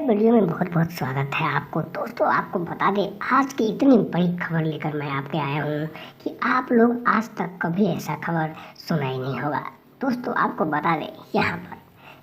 नए वीडियो में बहुत बहुत स्वागत है आपको। दोस्तों आपको बता दें, आज की इतनी बड़ी खबर लेकर मैं आपके आया हूँ कि आप लोग आज तक कभी ऐसा खबर सुना ही नहीं होगा। दोस्तों आपको बता दें, यहाँ पर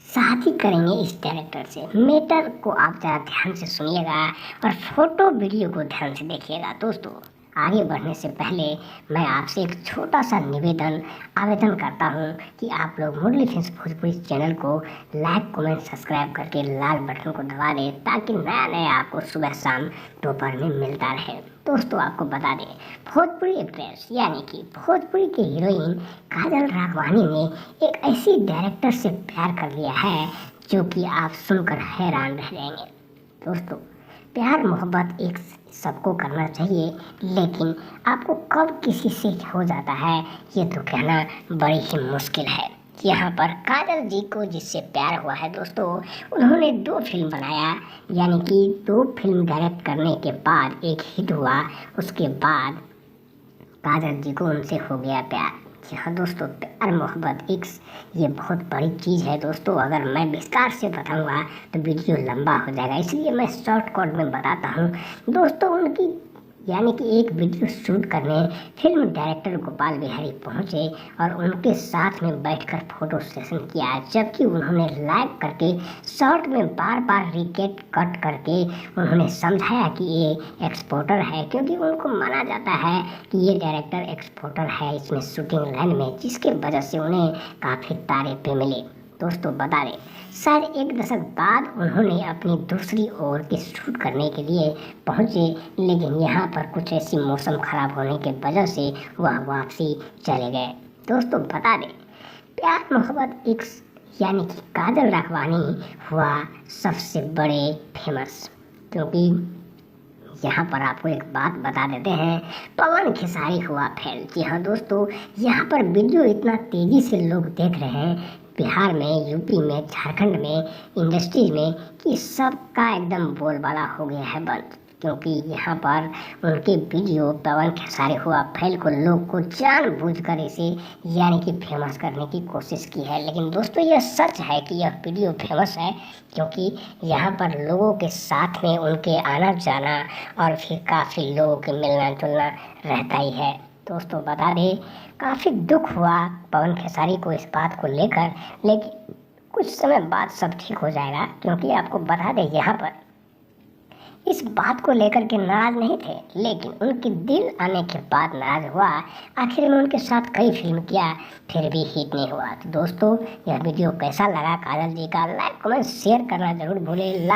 शादी करेंगे इस डायरेक्टर से। मैटर को आप ज़रा ध्यान से सुनिएगा और फोटो वीडियो को ध्यान से देखिएगा। दोस्तों आगे बढ़ने से पहले मैं आपसे एक छोटा सा आवेदन करता हूं कि आप लोग मुरली फिल्म्स भोजपुरी चैनल को लाइक कमेंट सब्सक्राइब करके लाल बटन को दबा दें, ताकि नया नया आपको सुबह शाम दोपहर में मिलता रहे। दोस्तों आपको बता दें, भोजपुरी एक्ट्रेस यानी कि भोजपुरी की हीरोइन काजल राघवानी ने एक ऐसी डायरेक्टर से प्यार कर लिया है जो कि आप सुनकर हैरान रह जाएंगे। दोस्तों प्यार मोहब्बत एक सबको करना चाहिए, लेकिन आपको कब किसी से हो जाता है ये तो कहना बड़ी ही मुश्किल है। यहाँ पर काजल जी को जिससे प्यार हुआ है दोस्तों, उन्होंने 2 फिल्म बनाया, यानी कि 2 फिल्म डायरेक्ट करने के बाद एक हिट हुआ, उसके बाद काजल जी को उनसे हो गया प्यार। जी हाँ दोस्तों, प्यार मोहब्बत इश्क ये बहुत बड़ी चीज़ है दोस्तों। अगर मैं विस्तार से बताऊंगा तो वीडियो लंबा हो जाएगा, इसलिए मैं शॉर्टकट में बताता हूँ। दोस्तों उनकी यानी कि एक वीडियो शूट करने फिल्म डायरेक्टर गोपाल बिहारी पहुँचे और उनके साथ में बैठकर फोटो सेशन किया, जबकि उन्होंने लाइव करके शॉर्ट में बार बार रिकेट कट करके उन्होंने समझाया कि ये एक्सपोर्टर है, क्योंकि उनको माना जाता है कि ये डायरेक्टर एक्सपोर्टर है इसमें शूटिंग लाइन में, जिसके वजह से उन्हें काफ़ी तारीफें मिली। दोस्तों बता दें, शायद 1 दशक बाद उन्होंने अपनी दूसरी ओर की शूट करने के लिए पहुंचे, लेकिन यहाँ पर कुछ ऐसी मौसम खराब होने के वजह से वह वापसी चले गए। दोस्तों बता दें, प्यार मोहब्बत इश्क यानी कि काजल राघवानी हुआ सबसे बड़े फेमस, क्योंकि यहाँ पर आपको एक बात बता देते हैं, पवन खेसारी हुआ फेल। जी हाँ दोस्तों, यहाँ पर वीडियो इतना तेज़ी से लोग देख रहे हैं बिहार में, यूपी में, झारखंड में, इंडस्ट्री में, कि सबका एकदम बोलबाला हो गया है बंद, क्योंकि यहाँ पर उनके वीडियो पवन खेसारी हुआ फेल को लोग को जानबूझकर इसे यानी कि फेमस करने की कोशिश की है। लेकिन दोस्तों यह सच है कि यह वीडियो फेमस है, क्योंकि यहाँ पर लोगों के साथ में उनके आना जाना और फिर काफ़ी लोगों के मिलना जुलना रहता ही है। दोस्तों बता दें, काफ़ी दुख हुआ पवन खेसारी को इस बात को लेकर, लेकिन कुछ समय बाद सब ठीक हो जाएगा, क्योंकि आपको बता दें यहाँ पर इस बात को लेकर के नाराज नहीं थे, लेकिन उनके दिल आने के बाद नाराज हुआ। आखिर में उनके साथ कई फिल्म किया, फिर भी हिट नहीं हुआ। तो दोस्तों यह वीडियो कैसा लगा काजल जी का, लाइक कमेंट शेयर करना जरूर भूलें।